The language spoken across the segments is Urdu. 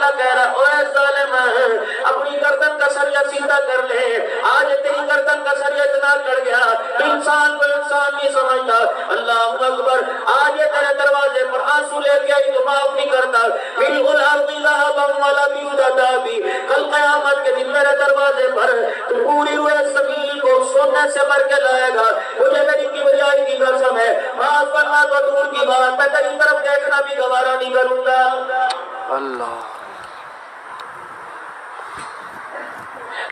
تعالیٰ کہہ رہا اے ظالم اپنی گردن کا سریا سیدھا کر لے. آج تیری گردن کا سریا اتنا کر گیا انسان کو انسان نہیں سمجھتا. اللہ اکبر. آج یہ تیرے دروازے پر آنسو لے کے آئی تو معاف نہیں کرتا. ملء الارض ذهبا ولم يفتدى به. کل قیامت کے دن میرے دروازے پر تو پوری ہوئے زمین کو سونے سے بھر کے لائے گا. مجھے میری کبریائی کی قسم ہے معاف کرنا تو دور کی بات میں تیری طرف دیکھنا بھی گوارا نہیں کروں گا. اللہ.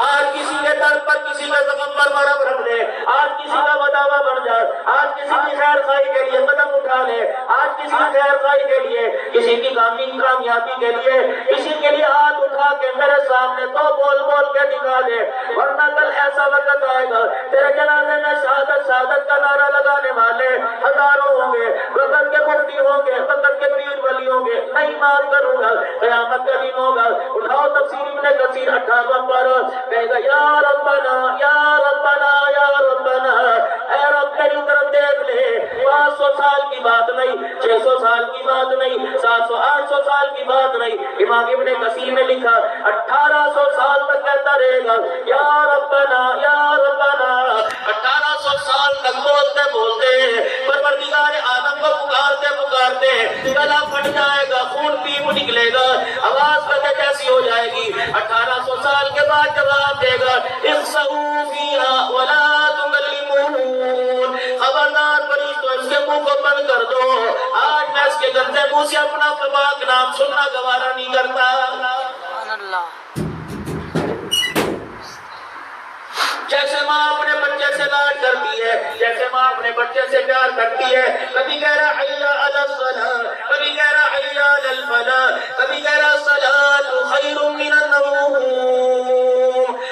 آج کسی کے در پر کسی کا زخم پر مرہم رکھ دے. آج کسی کا بداوا بن جا. آج کسی کی خیر خواہی کے لیے قدم اٹھا لے. آج کسی کی خیر خواہی کے لیے کسی کی کامیابی کے لیے کسی کے لیے ہاتھ اٹھا کے میرے سامنے تو بول بول کے دکھا دے. ورنہ کل ایسا وقت آئے گا تیرے جنازے میں شہادت شہادت کا نعرہ لگانے والے ہزاروں ہوں گے. وقت کے مفتی ہوں گے وقت کے پیر ولی ہوں گے. نہیں معاف کروں گا. قیامت کا دن ہوگا. اٹھاؤ تفسیر ابن کثیر 58 پر کہے گا یا ربنا یا ربنا یا ربنا. اے رب میری طرف دیکھ لے. 500 سال کی بات نہیں 600 سال کی بات نہیں 700 800 سال کی بات نہیں. امام ابن کثیر نے لکھا 1800 سال تک کہتا رہے گا یا ربنا یا ربنا. 1800 سال تک بولتے بولتے پروردگار عالم کو پکارتے پکارتے گلا پھٹ جائے گا. خون پیپ نکلے گا. آواز کہتے کیسی ہو جائے گی. 1800 سال کے بعد جواب دے گا اخسئوا فیہا ولا تکلمون. خبردار فرشتوں اس کے منہ کو بند کر دو. آج میں اس کے گندے منہ سے اپنا پاک نام سننا گوارا نہیں کرتا. سبحان اللہ. جیسے ماں اپنے بچے سے لاڈ کرتی ہے جیسے ماں اپنے بچے سے پیار کرتی ہے. کبھی کہہ رہا حی علی الصلاۃ کبھی کہہ رہا حی علی الفلاح کبھی کہہ رہا الصلاۃ خیر من النوم.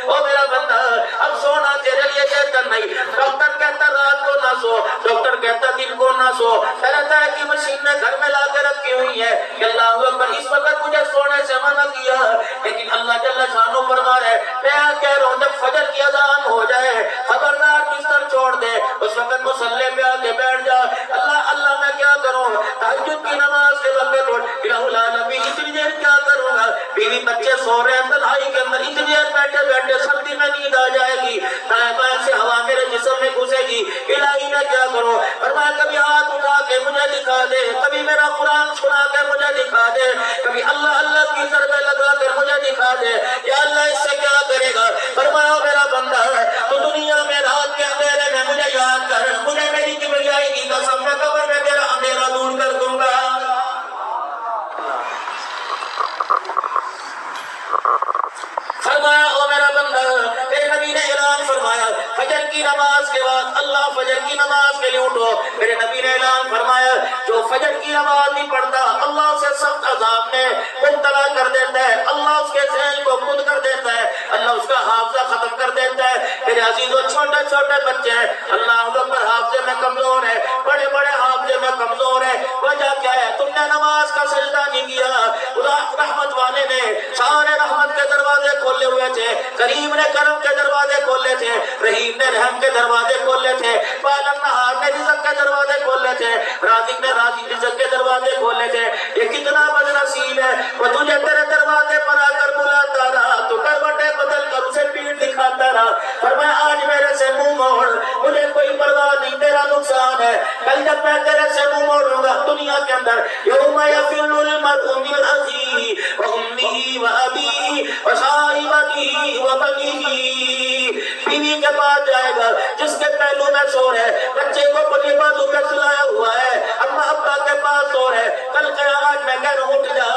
او میرا بندہ اب سونا تیرے لیے بہتر نہیں. ڈاکٹر کہتا رات کو نہ سو. ڈاکٹر کہتا دن کو نہ سو. طرح طرح کی مشینیں گھر میں لا کے رکھی ہوئی ہیں کہ اللہ اکبر اس وقت مجھے سونے سے منع کیا. لیکن اللہ جل شانہ فرما رہا ہے میں کہہ رہا ہوں جب فجر کی اذان ہو جائے خبردار بستر چھوڑ دے. اس وقت مصلی پہ آ کے بیٹھ جا. اللہ اللہ میں کیا کروں. تہجد کی نماز کے وقت اٹھ الہ العالمین اتنی دیر کیا کروں گا. بیوی بچے سو رہے ہیں تنہائی کے اندر اتنی دیر بیٹھے بیٹھے سردی میں نیند آ جائے گی. دائیں بائیں سے ہوا میرے جسم میں گھسے گی. الہی میں کیا کروں. فرمایا کبھی ہاتھ اٹھا کے مجھے دکھا دے. کبھی میرا قرآن سنا کے مجھے دکھا دے. کبھی اللہ اللہ کی ضربیں لگا کر مجھے دکھا دے. یا اللہ اس سے کیا کرے گا. فرمایا میرا بندہ تو دنیا میں رات کے اندھیرے میں مجھے یاد کر. مجھے میری کبریائی کی قسم میں قبر میں تیرا اندھیرا دور کر دوں گا. فرمایا او میرا بندہ تیرے نبی نے اعلان فرمایا فجر کی نماز کے بعد اللہ فجر کی نماز کے لیے اٹھو. میرے نبی نے اعلان فرمایا جو فجر کی نماز نہیں پڑھتا اللہ اسے سخت عذاب میں مبتلا کر دیتا ہے. اللہ اس کے ذہن کو خود کر دیتا ہے. اللہ اس کا حافظہ ختم کر دیتا ہے. میرے عزیزو چھوٹے چھوٹے بچے ہیں اللہ اکبر حافظے میں کمزور ہے. بڑے بڑے حافظے میں کمزور ہے. وجہ کیا ہے تم نے نماز کا سجدہ نہیں کیا. رحمت والے نے سارے رحمت کے دروازے کھولے ہوئے تھے. کریم نے کرم کے دروازے کھولے تھے. رحیم نے رحم کے دروازے کھولے تھے. پالم نہار نے رزق کے دروازے کھولے تھے. رازق نے رزق کے دروازے کھولے تھے. یہ کتنا بد نصیب ہے وہ تجھے تیرے دروازے پر آ کر بلاتا رہا تو کروٹیں بدل کر اسے پیٹ دکھاتا رہا. فرمایا آج میرے سے منہ موڑ مجھے کوئی پرواہ نہیں تیرا نقصان ہے. کل جب میں تیرے سے منہ موڑوں گا دنیا کے اندر یوم یفر المرء من اخیہ وامہ وابیہ وصاحبتہ وبنیہ. بیوی کے پاس جائے گا جس کے پہلو میں سو ہے. بچے کو پلی بازو پہ سلایا ہوا ہے. اماں ابا کے پاس سو ہے. کل قیامت میں کہہ رہا اٹھ جا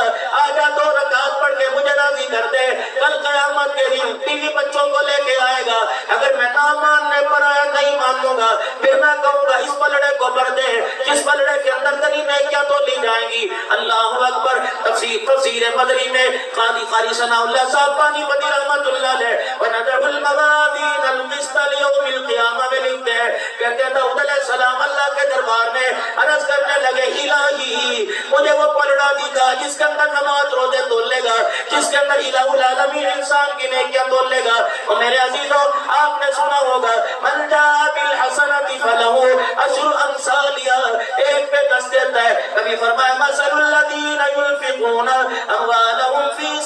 آجا 2 رکعت پڑھ کے مجھے راضی کر دے. کل قیامت کے دن بیوی بچوں کو لے کے آئے گا. اگر میں نہ ماننے پر آیا نہیں مانوں گا پھر میں کہوں گا اس پلڑے کو بھر دے جس پلڑے کے اندر تری نیکیاں تو لی جائیں گی. اللہ اکبر. تفسیر مدنی میں قاری ثناء اللہ صاحب پانی پتی رحمت اللہ علیہ وَنَدْعُ الْمَوَازِينَ الْقِسْطَ لِيَوْمِ الْقِيَامَةِ میں لکھتے ہیں کہتے ہیں داؤد علیہ السلام اللہ کے دربار میں عرض کرنے لگے الہی مجھے وہ پلڑا دکھا جس کے اندر نماز روزے تول لے گا جس کے اندر الہ العالمین انسان کی نیکیاں تول لے گا. اور میرے عزیزوں آپ نے سنا ہوگا من جاء بالحسنۃ فلہ عشر امثالها. ایک پہ 10 دیتا ہے. کبھی فرمایا مثل الذین ينفقون اموالهم فی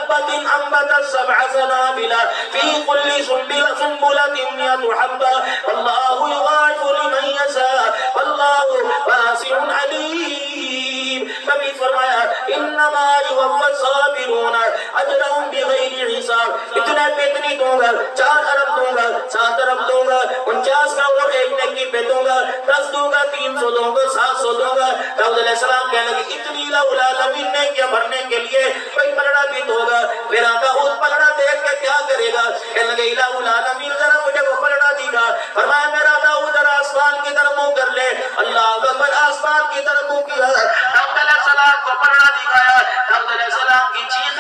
حبة أنبتت 7 سنابل في كل سنبلة 100 حبة والله يضاعف لمن يشاء والله واسع عليم. نبی فرمایا انما يوفى الصابرون اجرهم بغیر حساب. اتنا پہ اتنی دوں گا، 4 ارب دوں گا، 7 ارب دوں گا، 49 کا اور 1 نیکی پہ دوں گا، 10 دوں گا، 300 دوں گا، 700 دوں گا. داؤد علیہ السلام کہنے لگے اتنی العالمین نے کیا بھرنے کے لیے کوئی پلڑا بھی ہوگا. پھر آقا اس پلڑا دیکھ کے کیا کرے گا؟ کہنے لگے الہ العالمین ذرا مجھے وہ پلڑا دکھا. فرمایا میرا داؤد ذرا آسمان کی طرف منہ کر لے. اللہ اکبر، آسمان کی طرف منہ کیا. داؤد علیہ السلام کو پلڑا دکھایا. داؤد علیہ السلام کی چیخ